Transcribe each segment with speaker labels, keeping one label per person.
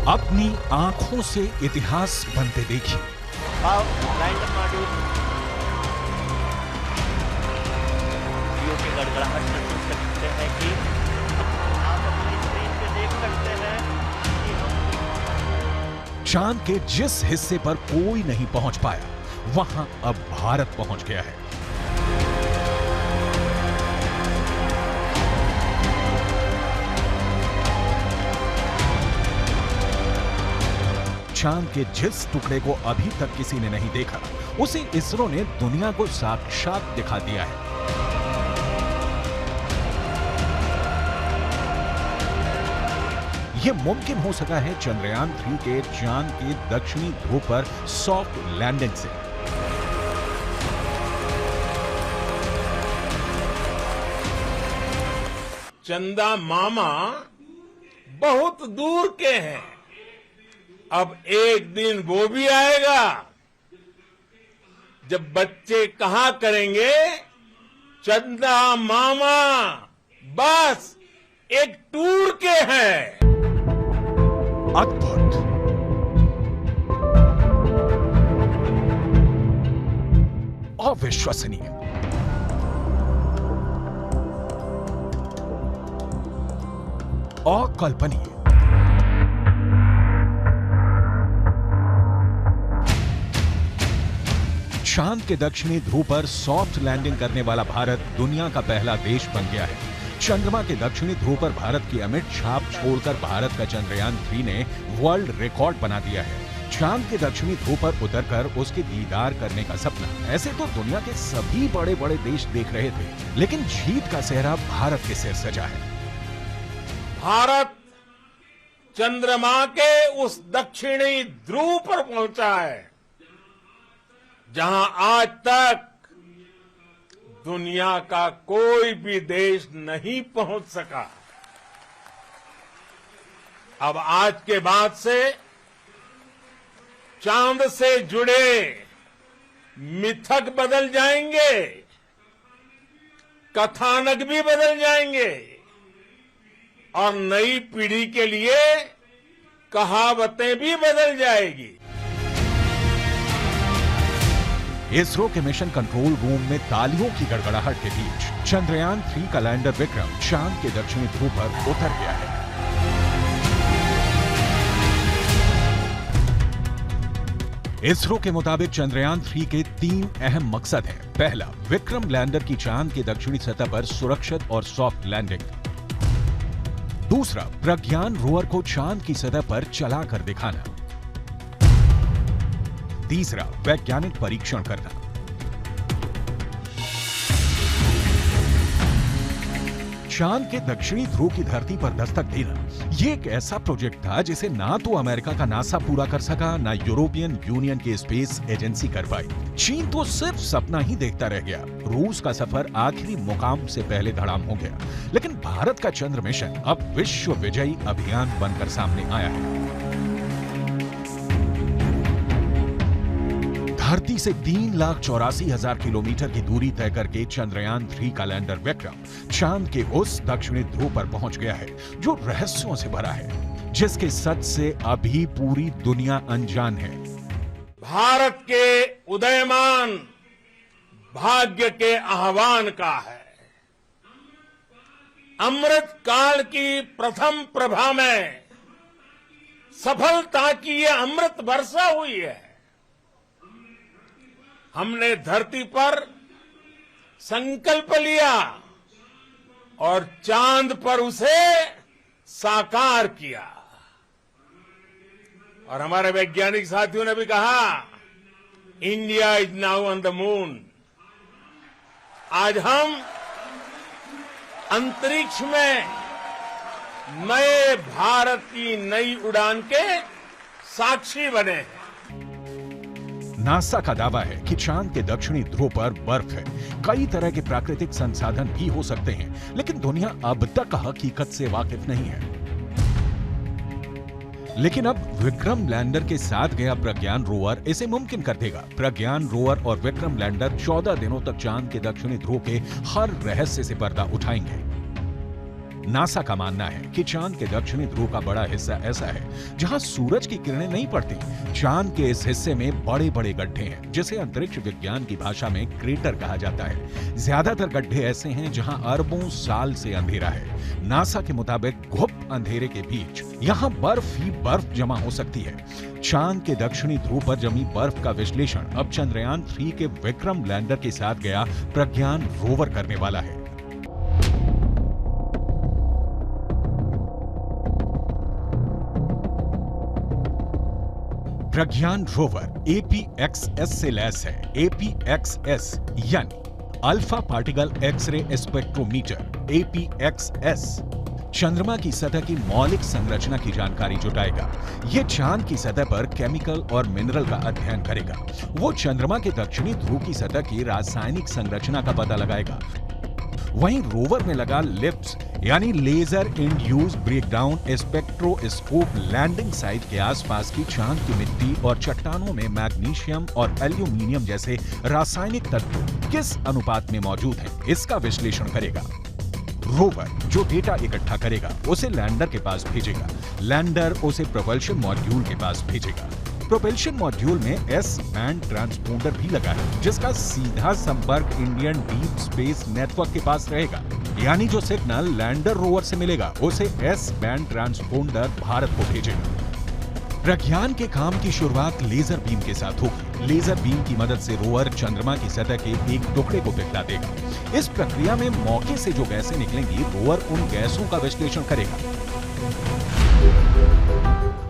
Speaker 1: अपनी आंखों से इतिहास बनते देखिए।
Speaker 2: लैंडर मॉड्यूल की गड़गड़ाहट महसूस कर सकते हैं कि आप अपनी स्क्रीन पे देख सकते हैं कि हम
Speaker 1: चांद के जिस हिस्से पर कोई नहीं पहुंच पाया, वहां अब भारत पहुंच गया है। चांद के जिस टुकड़े को अभी तक किसी ने नहीं देखा, उसे इसरो ने दुनिया को साक्षात दिखा दिया है। यह मुमकिन हो सका है चंद्रयान 3 के चांद के दक्षिणी ध्रुव पर सॉफ्ट लैंडिंग से।
Speaker 3: चंदा मामा बहुत दूर के हैं, अब एक दिन वो भी आएगा जब बच्चे कहा करेंगे, चंदा मामा बस एक टूर के हैं।
Speaker 1: अद्भुत, अविश्वसनीय, अकल्पनीय। चांद के दक्षिणी ध्रुव पर सॉफ्ट लैंडिंग करने वाला भारत दुनिया का पहला देश बन गया है। चंद्रमा के दक्षिणी ध्रुव पर भारत की अमिट छाप छोड़कर भारत का चंद्रयान 3 ने वर्ल्ड रिकॉर्ड बना दिया है। चांद के दक्षिणी ध्रुव पर उतरकर उसके दीदार करने का सपना ऐसे तो दुनिया के सभी बड़े बड़े देश देख रहे थे, लेकिन जीत का सेहरा भारत के सिर सजा है।
Speaker 3: भारत चंद्रमा के उस दक्षिणी ध्रुव पर पहुंचा है जहां आज तक दुनिया का कोई भी देश नहीं पहुंच सका। अब आज के बाद से चांद से जुड़े मिथक बदल जाएंगे, कथानक भी बदल जाएंगे और नई पीढ़ी के लिए कहावतें भी बदल जाएगी।
Speaker 1: इसरो के मिशन कंट्रोल रूम में तालियों की गड़गड़ाहट के बीच चंद्रयान 3 का लैंडर विक्रम चांद के दक्षिणी ध्रुव पर उतर गया है। इसरो के मुताबिक चंद्रयान 3 के 3 अहम मकसद हैं। पहला, विक्रम लैंडर की चांद की दक्षिणी सतह पर सुरक्षित और सॉफ्ट लैंडिंग। दूसरा, प्रज्ञान रोवर को चांद की सतह पर चलाकर दिखाना। तीसरा, वैज्ञानिक परीक्षण करना। चांद के दक्षिणी ध्रुव की धरती पर दस्तक देना ये एक ऐसा प्रोजेक्ट था जिसे ना तो अमेरिका का नासा पूरा कर सका, ना यूरोपियन यूनियन की स्पेस एजेंसी कर पाई। चीन तो सिर्फ सपना ही देखता रह गया। रूस का सफर आखिरी मुकाम से पहले धड़ाम हो गया, लेकिन भारत का चंद्र मिशन अब विश्व विजयी अभियान बनकर सामने आया है। धरती से 3,84,000 किलोमीटर की दूरी तय करके चंद्रयान 3 का लैंडर विक्रम चांद के उस दक्षिणी ध्रुव पर पहुंच गया है जो रहस्यों से भरा है, जिसके सच से अभी पूरी दुनिया अनजान है।
Speaker 3: भारत के उदयमान भाग्य के आह्वान का है। अमृत काल की प्रथम प्रभा में सफलता की यह अमृत वर्षा हुई है। हमने धरती पर संकल्प लिया और चांद पर उसे साकार किया। और हमारे वैज्ञानिक साथियों ने भी कहा, India is now on the moon. आज हम अंतरिक्ष में नए भारत की नई उड़ान के साक्षी बने हैं।
Speaker 1: नासा का दावा है कि चांद के दक्षिणी ध्रुव पर बर्फ है। कई तरह के प्राकृतिक संसाधन भी हो सकते हैं, लेकिन दुनिया अब तक हकीकत से वाकिफ नहीं है। लेकिन अब विक्रम लैंडर के साथ गया प्रज्ञान रोवर इसे मुमकिन कर देगा। प्रज्ञान रोवर और विक्रम लैंडर 14 दिनों तक चांद के दक्षिणी ध्रुव के हर रहस्य से पर्दा उठाएंगे। नासा का मानना है कि चांद के दक्षिणी ध्रुव का बड़ा हिस्सा ऐसा है जहां सूरज की किरणें नहीं पड़ती। चांद के इस हिस्से में बड़े बड़े गड्ढे हैं जिसे अंतरिक्ष विज्ञान की भाषा में क्रेटर कहा जाता है। ज्यादातर गड्ढे ऐसे हैं जहां अरबों साल से अंधेरा है। नासा के मुताबिक गुप्त अंधेरे के बीच यहाँ बर्फ ही बर्फ जमा हो सकती है। चांद के दक्षिणी ध्रुव पर जमी बर्फ का विश्लेषण अब चंद्रयान 3 के विक्रम लैंडर के साथ गया प्रज्ञान रोवर करने वाला है। प्रज्ञान रोवर APXS से लैस है। APXS यानी alpha particle X-ray spectrometer. APXS चंद्रमा की सतह की मौलिक संरचना की जानकारी जुटाएगा। यह चांद की सतह पर केमिकल और मिनरल का अध्ययन करेगा। वो चंद्रमा के दक्षिणी ध्रुव की सतह की रासायनिक संरचना का पता लगाएगा। वहीं रोवर में लगा लिप्स यानी laser induced breakdown spectroscope landing site के आसपास की चांद की मिट्टी और चट्टानों में मैग्नीशियम और एल्यूमिनियम जैसे रासायनिक तत्व किस अनुपात में मौजूद हैं, इसका विश्लेषण करेगा। रोवर जो डेटा इकट्ठा करेगा उसे लैंडर के पास भेजेगा। लैंडर उसे प्रोपल्शन मॉड्यूल के पास भेजेगा। प्रोपल्शन मॉड्यूल में एस बैंड ट्रांसपोंडर भी लगा है जिसका सीधा संपर्क इंडियन डीप स्पेस नेटवर्क के पास रहेगा। यानी जो सिग्नल लैंडर रोवर से मिलेगा उसे एस बैंड ट्रांसपोंडर भारत को भेजेगा। प्रज्ञान के काम की शुरुआत लेजर बीम के साथ होगी। लेजर बीम की मदद से रोवर चंद्रमा की सतह के एक टुकड़े को पिघला देगा। इस प्रक्रिया में मौके से जो गैसें निकलेंगी, रोवर उन गैसों का विश्लेषण करेगा।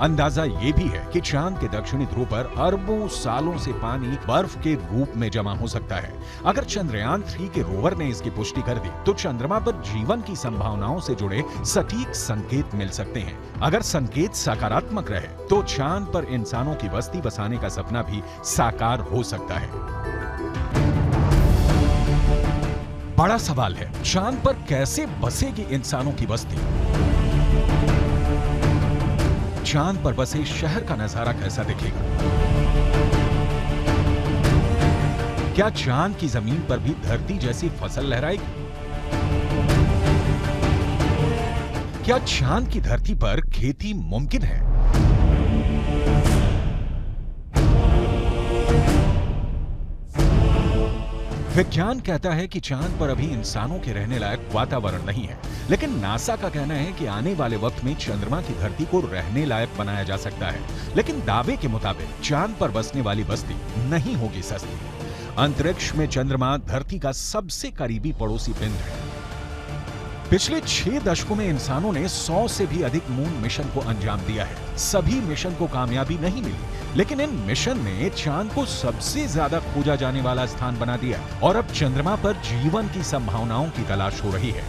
Speaker 1: अंदाजा ये भी है कि चांद के दक्षिणी ध्रुव पर अरबों सालों से पानी बर्फ के रूप में जमा हो सकता है। अगर चंद्रयान 3 के रोवर ने इसकी पुष्टि कर दी तो चंद्रमा पर जीवन की संभावनाओं से जुड़े सटीक संकेत मिल सकते हैं। अगर संकेत सकारात्मक रहे तो चांद पर इंसानों की बस्ती बसाने का सपना भी साकार हो सकता है। बड़ा सवाल है, चांद पर कैसे बसेगी इंसानों की बस्ती? चांद पर बसे शहर का नजारा कैसा दिखेगा? क्या चांद की जमीन पर भी धरती जैसी फसल लहराएगी? क्या चांद की धरती पर खेती मुमकिन है? विज्ञान कहता है कि चांद पर अभी इंसानों के रहने लायक वातावरण नहीं है, लेकिन नासा का कहना है कि आने वाले वक्त में चंद्रमा की धरती को रहने लायक बनाया जा सकता है। लेकिन दावे के मुताबिक चांद पर बसने वाली बस्ती नहीं होगी सस्ती। अंतरिक्ष में चंद्रमा धरती का सबसे करीबी पड़ोसी पिंड है। पिछले 6 दशकों में इंसानों ने 100 से भी अधिक मून मिशन को अंजाम दिया है। सभी मिशन को कामयाबी नहीं मिली, लेकिन इन मिशन ने चांद को सबसे ज्यादा खोजा जाने वाला स्थान बना दिया और अब चंद्रमा पर जीवन की संभावनाओं की तलाश हो रही है।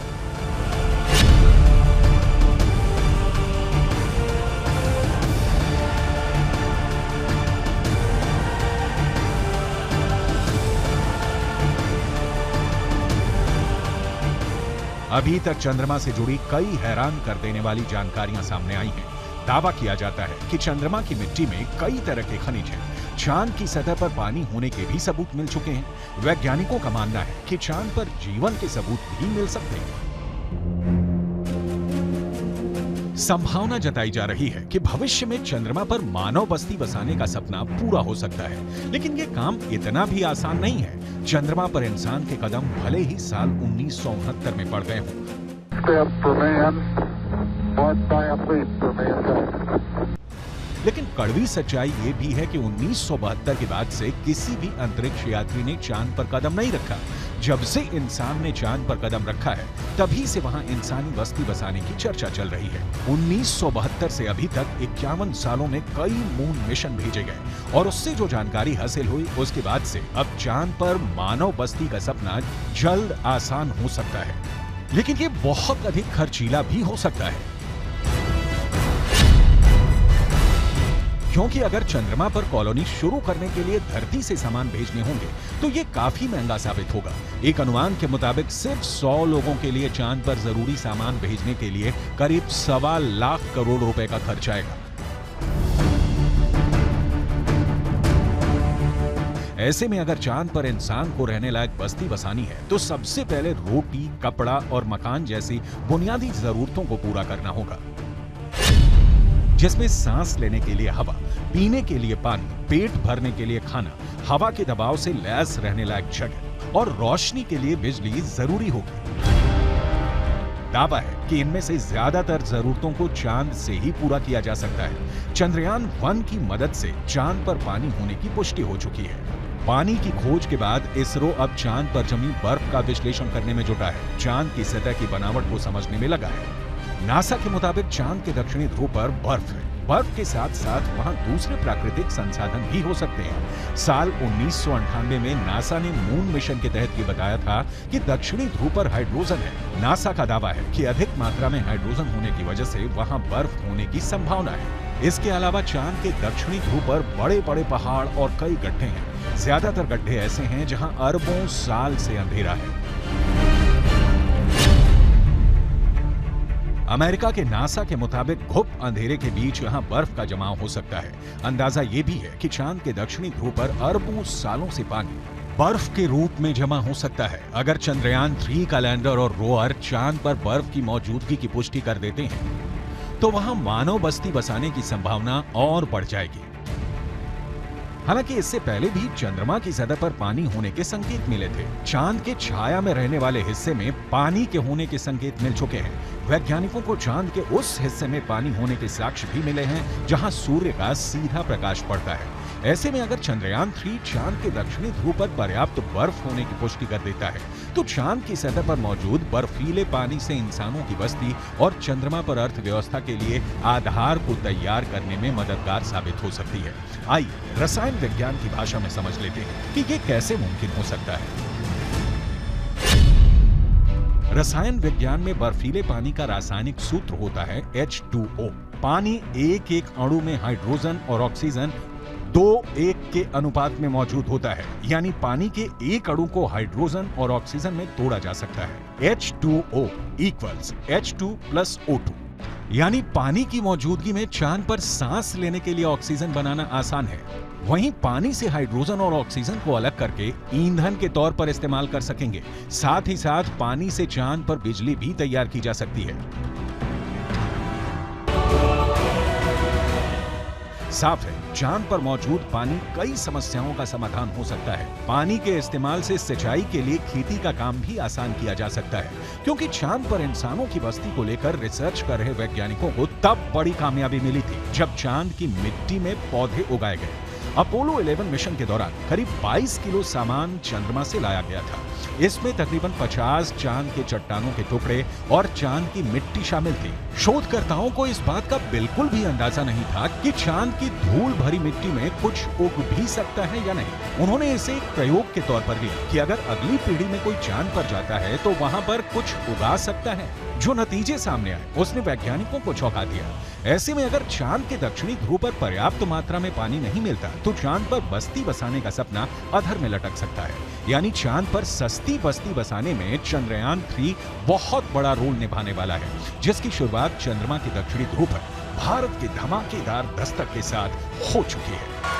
Speaker 1: अभी तक चंद्रमा से जुड़ी कई हैरान कर देने वाली जानकारियां सामने आई हैं। दावा किया जाता है कि चंद्रमा की मिट्टी में कई तरह के खनिज हैं। चांद की सतह पर पानी होने के भी सबूत मिल चुके हैं। वैज्ञानिकों का मानना है कि चांद पर जीवन के सबूत भी मिल सकते हैं। संभावना जताई जा रही है कि भविष्य में चंद्रमा पर मानव बस्ती बसाने का सपना पूरा हो सकता है, लेकिन यह काम इतना भी आसान नहीं है। चंद्रमा पर इंसान के कदम भले ही साल 1969 में पड़ गए हों, लेकिन कड़वी सच्चाई ये भी है कि 1972 के बाद से किसी भी अंतरिक्ष यात्री ने चांद पर कदम नहीं रखा। जब से इंसान ने चांद पर कदम रखा है तभी से वहां इंसानी बस्ती बसाने की चर्चा चल रही है। 1972 से अभी तक 51 सालों में कई मून मिशन भेजे गए और उससे जो जानकारी हासिल हुई उसके बाद से अब चांद पर मानव बस्ती का सपना जल्द आसान हो सकता है, लेकिन ये बहुत अधिक खर्चीला भी हो सकता है। क्योंकि अगर चंद्रमा पर कॉलोनी शुरू करने के लिए धरती से सामान भेजने होंगे तो ये काफी महंगा साबित होगा। एक अनुमान के मुताबिक सिर्फ 100 लोगों के लिए चांद पर जरूरी सामान भेजने के लिए करीब 1.25 लाख करोड़ रुपए का खर्च आएगा। ऐसे में अगर चांद पर इंसान को रहने लायक बस्ती बसानी है तो सबसे पहले रोटी, कपड़ा और मकान जैसी बुनियादी जरूरतों को पूरा करना होगा, जिसमें सांस लेने के लिए हवा, पीने के लिए पानी, पेट भरने के लिए खाना, हवा के दबाव से लैस रहने लायक जगह और रोशनी के लिए बिजली जरूरी होगी। दावा है कि इनमें से ज्यादातर जरूरतों को चांद से ही पूरा किया जा सकता है। चंद्रयान 1 की मदद से चांद पर पानी होने की पुष्टि हो चुकी है। पानी की खोज के बाद इसरो अब चांद पर जमी बर्फ का विश्लेषण करने में जुटा है, चांद की सतह की बनावट को समझने में लगा है। नासा के मुताबिक चांद के दक्षिणी ध्रुव पर बर्फ है। बर्फ के साथ साथ वहां दूसरे प्राकृतिक संसाधन भी हो सकते हैं। साल 1998 में नासा ने मून मिशन के तहत ये बताया था कि दक्षिणी ध्रुव पर हाइड्रोजन है। नासा का दावा है कि अधिक मात्रा में हाइड्रोजन होने की वजह से वहां बर्फ होने की संभावना है। इसके अलावा चांद के दक्षिणी ध्रुव पर बड़े बड़े पहाड़ और कई गड्ढे हैं। ज्यादातर गड्ढे ऐसे हैं जहां अरबों साल से अंधेरा है। अमेरिका के नासा के मुताबिक घुप अंधेरे के बीच यहां बर्फ का जमाव हो सकता है। अंदाजा यह भी है कि चांद के दक्षिणी ध्रुव पर अरबों सालों से पानी बर्फ के रूप में जमा हो सकता है। अगर चंद्रयान 3 का लैंडर और रोवर चांद पर बर्फ की मौजूदगी की पुष्टि कर देते हैं तो वहां मानव बस्ती बसाने की संभावना और बढ़ जाएगी। हालांकि इससे पहले भी चंद्रमा की सतह पर पानी होने के संकेत मिले थे। चांद के छाया में रहने वाले हिस्से में पानी के होने के संकेत मिल चुके हैं। वैज्ञानिकों को चांद के उस हिस्से में पानी होने के साक्ष्य भी मिले हैं जहां सूर्य का सीधा प्रकाश पड़ता है। ऐसे में अगर चंद्रयान 3 चांद के दक्षिणी ध्रुव पर पर्याप्त बर्फ होने की पुष्टि कर देता है तो चांद की सतह पर मौजूद बर्फीले पानी से इंसानों की बस्ती और चंद्रमा पर अर्थव्यवस्था के लिए आधार को तैयार करने में मददगार साबित हो सकती है। आइए रसायन विज्ञान की भाषा में समझ लेते हैं कि ये कैसे मुमकिन हो सकता है। रसायन विज्ञान में बर्फीले पानी का रासायनिक सूत्र होता है H2O। पानी एक एक अणु में हाइड्रोजन और ऑक्सीजन 2:1 के अनुपात में मौजूद होता है, यानी पानी के एक अणु को हाइड्रोजन और ऑक्सीजन में तोड़ा जा सकता है। H2O = H2+O2, यानी पानी की मौजूदगी में चांद पर सांस लेने के लिए ऑक्सीजन बनाना आसान है। वहीं पानी से हाइड्रोजन और ऑक्सीजन को अलग करके ईंधन के तौर पर इस्तेमाल कर सकेंगे। साथ ही साथ पानी से चांद पर बिजली भी तैयार की जा सकती है। साफ है, चांद पर मौजूद पानी कई समस्याओं का समाधान हो सकता है। पानी के इस्तेमाल से सिंचाई के लिए खेती का काम भी आसान किया जा सकता है, क्योंकि चांद पर इंसानों की बस्ती को लेकर रिसर्च कर रहे वैज्ञानिकों को तब बड़ी कामयाबी मिली थी जब चांद की मिट्टी में पौधे उगाए गए। अपोलो 11 मिशन के दौरान करीब 22 किलो सामान चंद्रमा से लाया गया था। इसमें तकरीबन 50 चांद के चट्टानों के टुकड़े और चांद की मिट्टी शामिल थी। शोधकर्ताओं को इस बात का बिल्कुल भी अंदाजा नहीं था कि चांद की धूल भरी मिट्टी में कुछ उग भी सकता है या नहीं। उन्होंने इसे एक प्रयोग के तौर पर लिया कि अगर अगली पीढ़ी में कोई चांद पर जाता है तो वहां पर कुछ उगा सकता है। जो नतीजे सामने आए उसने वैज्ञानिकों को चौंका दिया। ऐसे में अगर चांद के दक्षिणी ध्रुव पर पर्याप्त मात्रा में पानी नहीं मिलता तो चांद पर बस्ती बसाने का सपना अधर में लटक सकता है। यानी चांद पर सस्ती बस्ती बसाने में चंद्रयान 3 बहुत बड़ा रोल निभाने वाला है, जिसकी शुरुआत चंद्रमा के दक्षिणी ध्रुव पर भारत के धमाकेदार दस्तक के साथ हो चुकी है।